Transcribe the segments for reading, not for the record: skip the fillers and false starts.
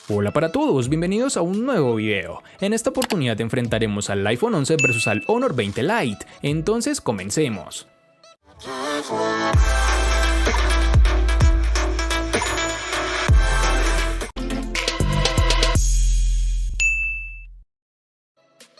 Hola para todos, bienvenidos a un nuevo video. En esta oportunidad enfrentaremos al iPhone 11 versus al Honor 20 Lite, entonces comencemos.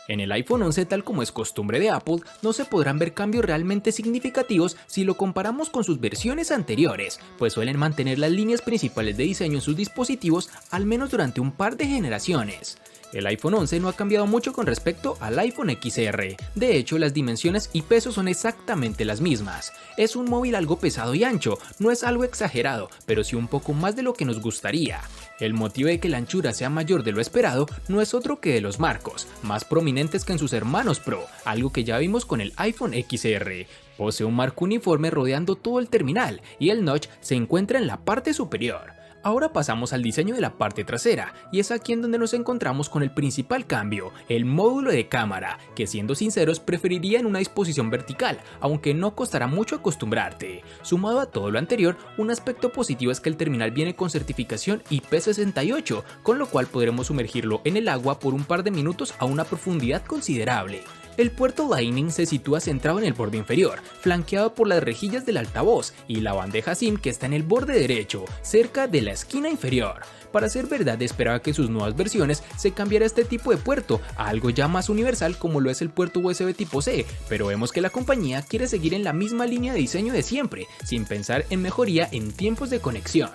En el iPhone 11, tal como es costumbre de Apple, no se podrán ver cambios realmente significativos si lo comparamos con sus versiones anteriores, pues suelen mantener las líneas principales de diseño en sus dispositivos al menos durante un par de generaciones. El iPhone 11 no ha cambiado mucho con respecto al iPhone XR, de hecho las dimensiones y peso son exactamente las mismas. Es un móvil algo pesado y ancho, no es algo exagerado, pero sí un poco más de lo que nos gustaría. El motivo de que la anchura sea mayor de lo esperado no es otro que de los marcos, más prominentes que en sus hermanos Pro, algo que ya vimos con el iPhone XR. Posee un marco uniforme rodeando todo el terminal y el notch se encuentra en la parte superior. Ahora pasamos al diseño de la parte trasera, y es aquí en donde nos encontramos con el principal cambio, el módulo de cámara, que siendo sinceros preferiría en una disposición vertical, aunque no costará mucho acostumbrarte. Sumado a todo lo anterior, un aspecto positivo es que el terminal viene con certificación IP68, con lo cual podremos sumergirlo en el agua por un par de minutos a una profundidad considerable. El puerto Lightning se sitúa centrado en el borde inferior, flanqueado por las rejillas del altavoz y la bandeja SIM que está en el borde derecho, cerca de la esquina inferior. Para ser verdad, esperaba que en sus nuevas versiones se cambiara este tipo de puerto a algo ya más universal como lo es el puerto USB tipo C, pero vemos que la compañía quiere seguir en la misma línea de diseño de siempre, sin pensar en mejoría en tiempos de conexión.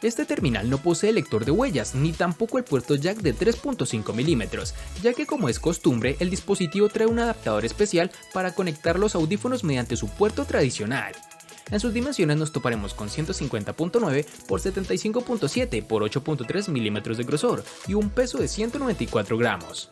Este terminal no posee lector de huellas ni tampoco el puerto jack de 3.5 mm, ya que como es costumbre el dispositivo trae un adaptador especial para conectar los audífonos mediante su puerto tradicional. En sus dimensiones nos toparemos con 150.9 x 75.7 x 8.3 mm de grosor y un peso de 194 gramos.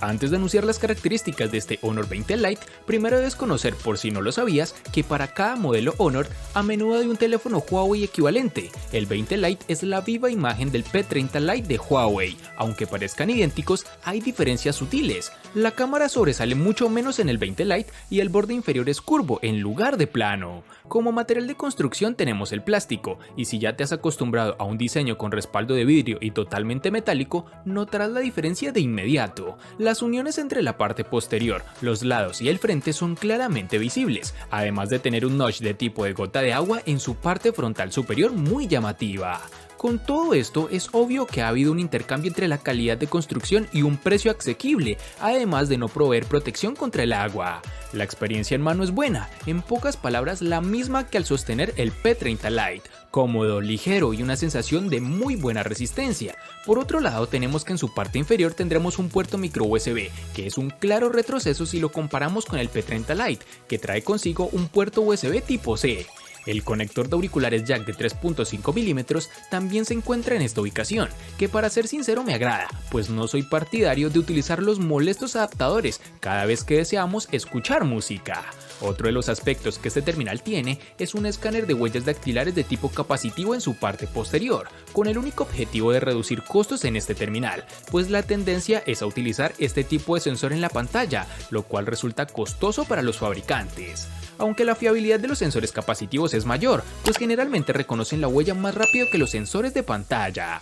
Antes de anunciar las características de este Honor 20 Lite, primero debes conocer, por si no lo sabías, que para cada modelo Honor a menudo hay un teléfono Huawei equivalente. El 20 Lite es la viva imagen del P30 Lite de Huawei. Aunque parezcan idénticos, hay diferencias sutiles. La cámara sobresale mucho menos en el 20 Lite y el borde inferior es curvo en lugar de plano. Como material de construcción tenemos el plástico, y si ya te has acostumbrado a un diseño con respaldo de vidrio y totalmente metálico, notarás la diferencia de inmediato. Las uniones entre la parte posterior, los lados y el frente son claramente visibles, además de tener un notch de tipo de gota de agua en su parte frontal superior muy llamativa. Con todo esto, es obvio que ha habido un intercambio entre la calidad de construcción y un precio asequible, además de no proveer protección contra el agua. La experiencia en mano es buena, en pocas palabras la misma que al sostener el P30 Lite, cómodo, ligero y una sensación de muy buena resistencia. Por otro lado, tenemos que en su parte inferior tendremos un puerto micro USB, que es un claro retroceso si lo comparamos con el P30 Lite, que trae consigo un puerto USB tipo C. El conector de auriculares jack de 3.5 mm también se encuentra en esta ubicación, que para ser sincero me agrada, pues no soy partidario de utilizar los molestos adaptadores cada vez que deseamos escuchar música. Otro de los aspectos que este terminal tiene es un escáner de huellas dactilares de tipo capacitivo en su parte posterior, con el único objetivo de reducir costos en este terminal, pues la tendencia es a utilizar este tipo de sensor en la pantalla, lo cual resulta costoso para los fabricantes. Aunque la fiabilidad de los sensores capacitivos es mayor, pues generalmente reconocen la huella más rápido que los sensores de pantalla.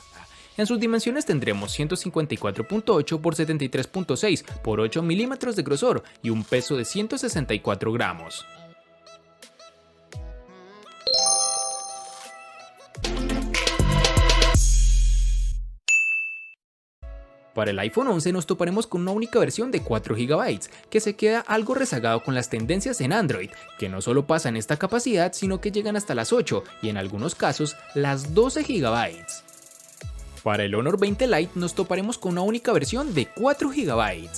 En sus dimensiones tendremos 154.8 x 73.6 x 8 mm de grosor y un peso de 164 gramos. Para el iPhone 11 nos toparemos con una única versión de 4 GB, que se queda algo rezagado con las tendencias en Android, que no solo pasan esta capacidad sino que llegan hasta las 8 y en algunos casos las 12 GB. Para el Honor 20 Lite nos toparemos con una única versión de 4 GB.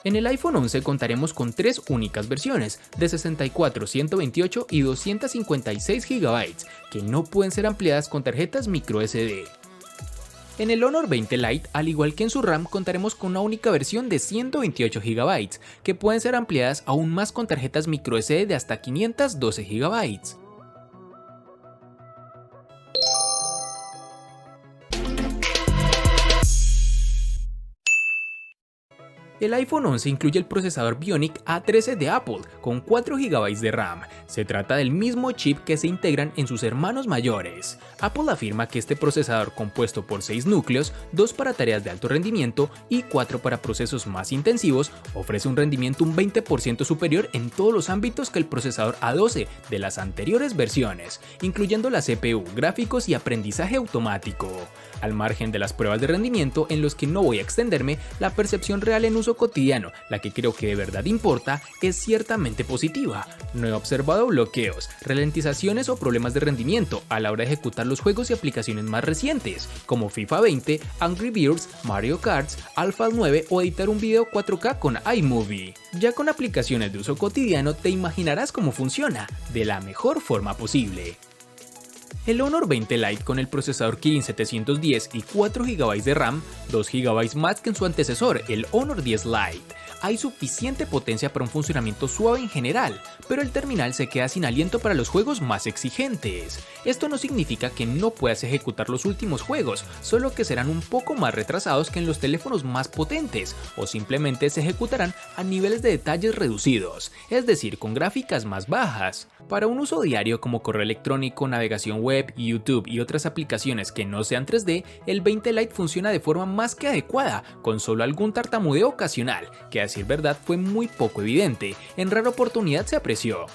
En el iPhone 11 contaremos con 3 únicas versiones, de 64, 128 y 256 GB, que no pueden ser ampliadas con tarjetas microSD. En el Honor 20 Lite, al igual que en su RAM, contaremos con una única versión de 128 GB, que pueden ser ampliadas aún más con tarjetas microSD de hasta 512 GB. El iPhone 11 incluye el procesador Bionic A13 de Apple con 4 GB de RAM. Se trata del mismo chip que se integran en sus hermanos mayores. Apple afirma que este procesador, compuesto por 6 núcleos, 2 para tareas de alto rendimiento y 4 para procesos más intensivos, ofrece un rendimiento un 20% superior en todos los ámbitos que el procesador A12 de las anteriores versiones, incluyendo la CPU, gráficos y aprendizaje automático. Al margen de las pruebas de rendimiento en los que no voy a extenderme, la percepción real en uso cotidiano, la que creo que de verdad importa, es ciertamente positiva. No he observado bloqueos, ralentizaciones o problemas de rendimiento a la hora de ejecutar los juegos y aplicaciones más recientes, como FIFA 20, Angry Birds, Mario Kart, Alpha 9 o editar un video 4K con iMovie. Ya con aplicaciones de uso cotidiano te imaginarás cómo funciona, de la mejor forma posible. El Honor 20 Lite con el procesador Kirin 710 y 4 GB de RAM, 2 GB más que en su antecesor, el Honor 10 Lite. Hay suficiente potencia para un funcionamiento suave en general, pero el terminal se queda sin aliento para los juegos más exigentes. Esto no significa que no puedas ejecutar los últimos juegos, solo que serán un poco más retrasados que en los teléfonos más potentes, o simplemente se ejecutarán a niveles de detalles reducidos, es decir, con gráficas más bajas. Para un uso diario como correo electrónico, navegación web, YouTube y otras aplicaciones que no sean 3D, el 20 Lite funciona de forma más que adecuada, con solo algún tartamudeo ocasional, que a decir verdad fue muy poco evidente, en rara oportunidad se apreció.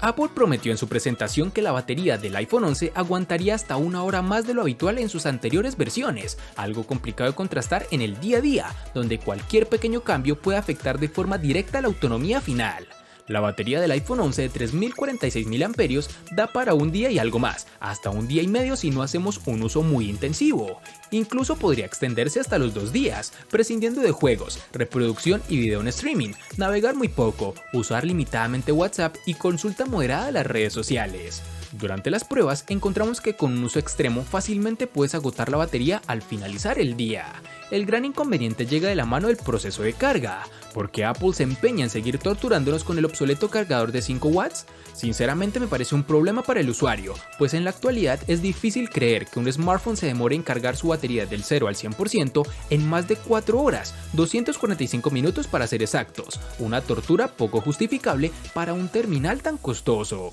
Apple prometió en su presentación que la batería del iPhone 11 aguantaría hasta 1 hora más de lo habitual en sus anteriores versiones, algo complicado de contrastar en el día a día, donde cualquier pequeño cambio puede afectar de forma directa la autonomía final. La batería del iPhone 11 de 3046 mAh da para un día y algo más, hasta un día y medio si no hacemos un uso muy intensivo. Incluso podría extenderse hasta los 2 días, prescindiendo de juegos, reproducción y video en streaming, navegar muy poco, usar limitadamente WhatsApp y consulta moderada de las redes sociales. Durante las pruebas encontramos que con un uso extremo fácilmente puedes agotar la batería al finalizar el día. El gran inconveniente llega de la mano del proceso de carga, porque Apple se empeña en seguir torturándonos con el obsoleto cargador de 5 watts. Sinceramente me parece un problema para el usuario, pues en la actualidad es difícil creer que un smartphone se demore en cargar su batería del 0 al 100% en más de 4 horas, 245 minutos para ser exactos, una tortura poco justificable para un terminal tan costoso.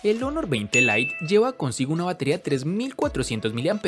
El Honor 20 Lite lleva consigo una batería de 3400 mAh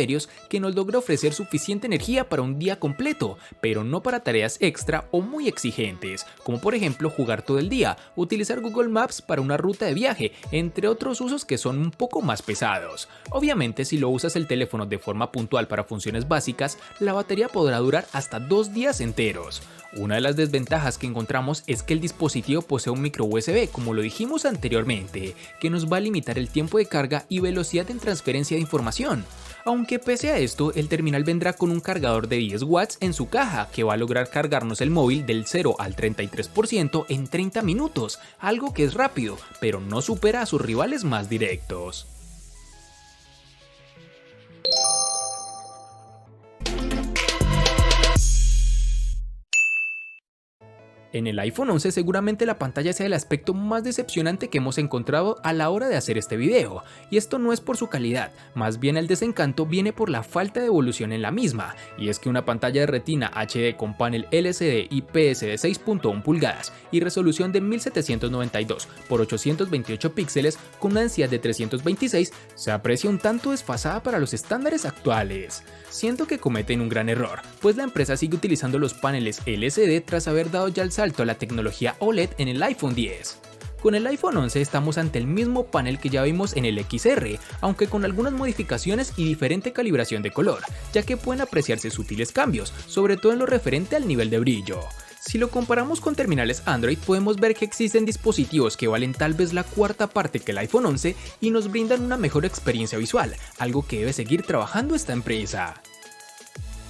que nos logra ofrecer suficiente energía para un día completo, pero no para tareas extra o muy exigentes, como por ejemplo jugar todo el día, utilizar Google Maps para una ruta de viaje, entre otros usos que son un poco más pesados. Obviamente, si lo usas el teléfono de forma puntual para funciones básicas, la batería podrá durar hasta 2 días enteros. Una de las desventajas que encontramos es que el dispositivo posee un micro USB, como lo dijimos anteriormente, que nos va a limitar el tiempo de carga y velocidad en transferencia de información. Aunque pese a esto, el terminal vendrá con un cargador de 10 watts en su caja, que va a lograr cargarnos el móvil del 0 al 33% en 30 minutos, algo que es rápido, pero no supera a sus rivales más directos. En el iPhone 11 seguramente la pantalla sea el aspecto más decepcionante que hemos encontrado a la hora de hacer este video, y esto no es por su calidad, más bien el desencanto viene por la falta de evolución en la misma, y es que una pantalla de retina HD con panel LCD IPS de 6.1 pulgadas y resolución de 1792 por 828 píxeles con una densidad de 326 se aprecia un tanto desfasada para los estándares actuales. Siento que cometen un gran error, pues la empresa sigue utilizando los paneles LCD tras haber dado ya el salto a la tecnología OLED en el iPhone 10. Con el iPhone 11 estamos ante el mismo panel que ya vimos en el XR, aunque con algunas modificaciones y diferente calibración de color, ya que pueden apreciarse sutiles cambios, sobre todo en lo referente al nivel de brillo. Si lo comparamos con terminales Android, podemos ver que existen dispositivos que valen tal vez la cuarta parte que el iPhone 11 y nos brindan una mejor experiencia visual, algo que debe seguir trabajando esta empresa.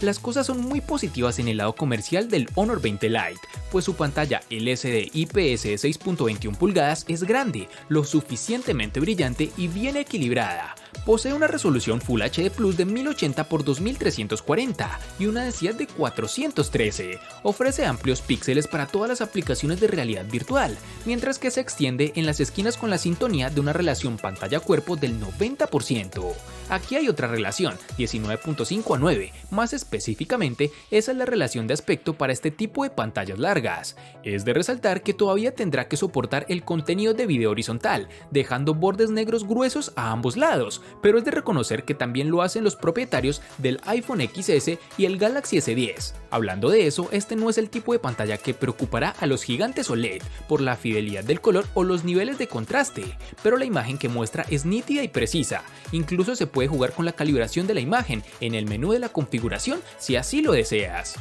Las cosas son muy positivas en el lado comercial del Honor 20 Lite, pues su pantalla LCD IPS de 6.21 pulgadas es grande, lo suficientemente brillante y bien equilibrada. Posee una resolución Full HD Plus de 1080 x 2340 y una densidad de 413. Ofrece amplios píxeles para todas las aplicaciones de realidad virtual, mientras que se extiende en las esquinas con la sintonía de una relación pantalla-cuerpo del 90%. Aquí hay otra relación, 19.5 a 9, más específicamente, esa es la relación de aspecto para este tipo de pantallas largas. Es de resaltar que todavía tendrá que soportar el contenido de video horizontal, dejando bordes negros gruesos a ambos lados, pero es de reconocer que también lo hacen los propietarios del iPhone XS y el Galaxy S10. Hablando de eso, este no es el tipo de pantalla que preocupará a los gigantes OLED por la fidelidad del color o los niveles de contraste, pero la imagen que muestra es nítida y precisa. Incluso se puede jugar con la calibración de la imagen en el menú de la configuración si así lo deseas.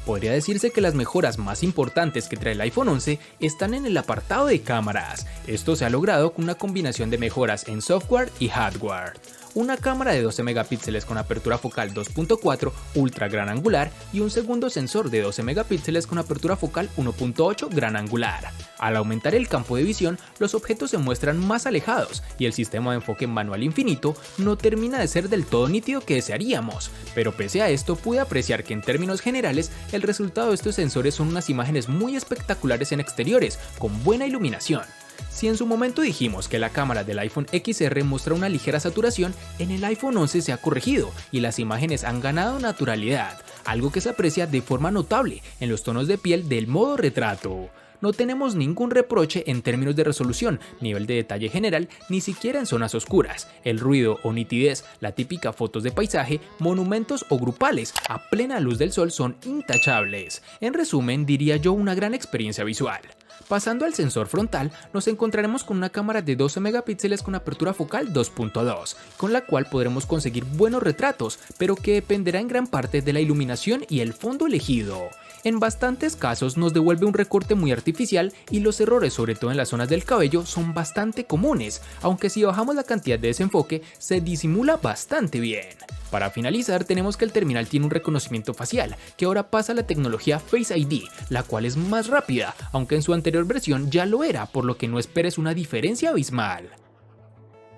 Podría decirse que las mejoras más importantes que trae el iPhone 11 están en el apartado de cámaras. Esto se ha logrado con una combinación de mejoras en software y hardware. Una cámara de 12 megapíxeles con apertura focal 2.4 ultra gran angular y un segundo sensor de 12 megapíxeles con apertura focal 1.8 gran angular. Al aumentar el campo de visión, los objetos se muestran más alejados y el sistema de enfoque manual infinito no termina de ser del todo nítido que desearíamos, pero pese a esto pude apreciar que en términos generales el resultado de estos sensores son unas imágenes muy espectaculares en exteriores, con buena iluminación. Si en su momento dijimos que la cámara del iPhone XR muestra una ligera saturación, en el iPhone 11 se ha corregido y las imágenes han ganado naturalidad, algo que se aprecia de forma notable en los tonos de piel del modo retrato. No tenemos ningún reproche en términos de resolución, nivel de detalle general, ni siquiera en zonas oscuras. El ruido o nitidez, la típica fotos de paisaje, monumentos o grupales a plena luz del sol son intachables. En resumen, diría yo una gran experiencia visual. Pasando al sensor frontal, nos encontraremos con una cámara de 12 megapíxeles con apertura focal 2.2, con la cual podremos conseguir buenos retratos, pero que dependerá en gran parte de la iluminación y el fondo elegido. En bastantes casos nos devuelve un recorte muy artificial y los errores, sobre todo en las zonas del cabello, son bastante comunes, aunque si bajamos la cantidad de desenfoque se disimula bastante bien. Para finalizar, tenemos que el terminal tiene un reconocimiento facial, que ahora pasa a la tecnología Face ID, la cual es más rápida, aunque en su anterior versión ya lo era, por lo que no esperes una diferencia abismal.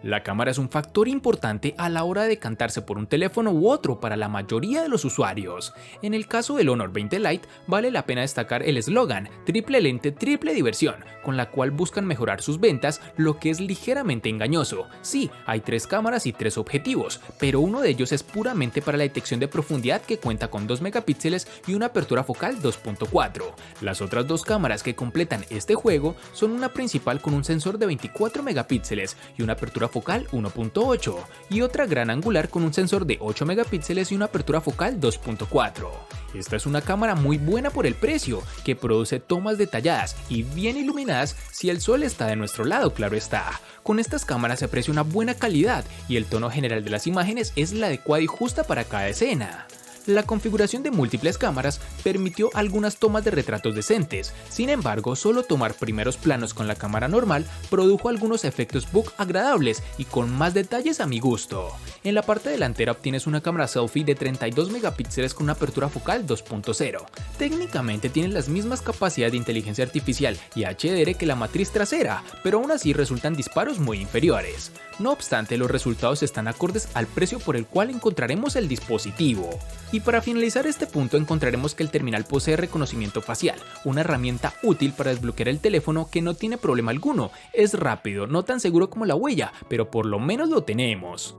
La cámara es un factor importante a la hora de decantarse por un teléfono u otro para la mayoría de los usuarios. En el caso del Honor 20 Lite, vale la pena destacar el eslogan "triple lente, triple diversión", con la cual buscan mejorar sus ventas, lo que es ligeramente engañoso. Sí, hay 3 cámaras y 3 objetivos, pero uno de ellos es puramente para la detección de profundidad que cuenta con 2 megapíxeles y una apertura focal 2.4. Las otras 2 cámaras que completan este juego son una principal con un sensor de 24 megapíxeles y una apertura focal 1.8 y otra gran angular con un sensor de 8 megapíxeles y una apertura focal 2.4. Esta es una cámara muy buena por el precio, que produce tomas detalladas y bien iluminadas si el sol está de nuestro lado, claro está. Con estas cámaras se aprecia una buena calidad y el tono general de las imágenes es la adecuada y justa para cada escena. La configuración de múltiples cámaras permitió algunas tomas de retratos decentes, sin embargo, solo tomar primeros planos con la cámara normal produjo algunos efectos bokeh agradables y con más detalles a mi gusto. En la parte delantera obtienes una cámara selfie de 32 megapíxeles con una apertura focal 2.0. Técnicamente tienen las mismas capacidades de inteligencia artificial y HDR que la matriz trasera, pero aún así resultan disparos muy inferiores. No obstante, los resultados están acordes al precio por el cual encontraremos el dispositivo. Y para finalizar este punto encontraremos que el terminal posee reconocimiento facial, una herramienta útil para desbloquear el teléfono que no tiene problema alguno. Es rápido, no tan seguro como la huella, pero por lo menos lo tenemos.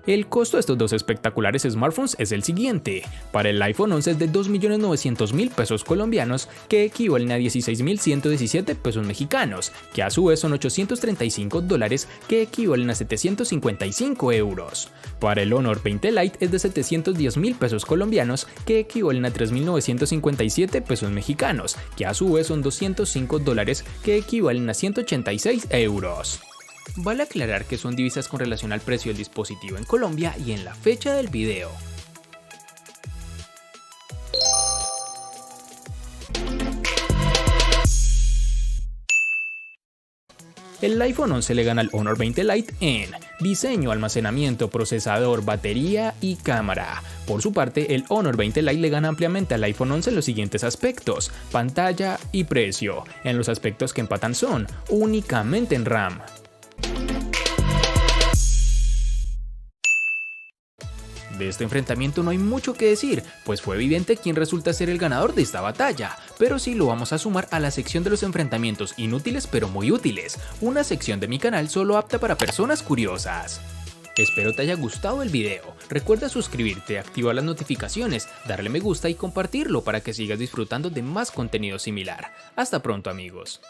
El costo de estos dos espectaculares smartphones es el siguiente. Para el iPhone 11 es de 2.900.000 pesos colombianos, que equivalen a 16.117 pesos mexicanos, que a su vez son $835, que equivalen a 755 euros. Para el Honor 20 Lite es de 710.000 pesos colombianos, que equivalen a 3.957 pesos mexicanos, que a su vez son $205, que equivalen a 186 euros. Vale aclarar que son divisas con relación al precio del dispositivo en Colombia y en la fecha del video. El iPhone 11 le gana al Honor 20 Lite en diseño, almacenamiento, procesador, batería y cámara. Por su parte, el Honor 20 Lite le gana ampliamente al iPhone 11 en los siguientes aspectos: pantalla y precio. En los aspectos que empatan son únicamente en RAM. De este enfrentamiento no hay mucho que decir, pues fue evidente quién resulta ser el ganador de esta batalla, pero sí lo vamos a sumar a la sección de los enfrentamientos inútiles pero muy útiles, una sección de mi canal solo apta para personas curiosas. Espero te haya gustado el video, recuerda suscribirte, activar las notificaciones, darle me gusta y compartirlo para que sigas disfrutando de más contenido similar. Hasta pronto amigos.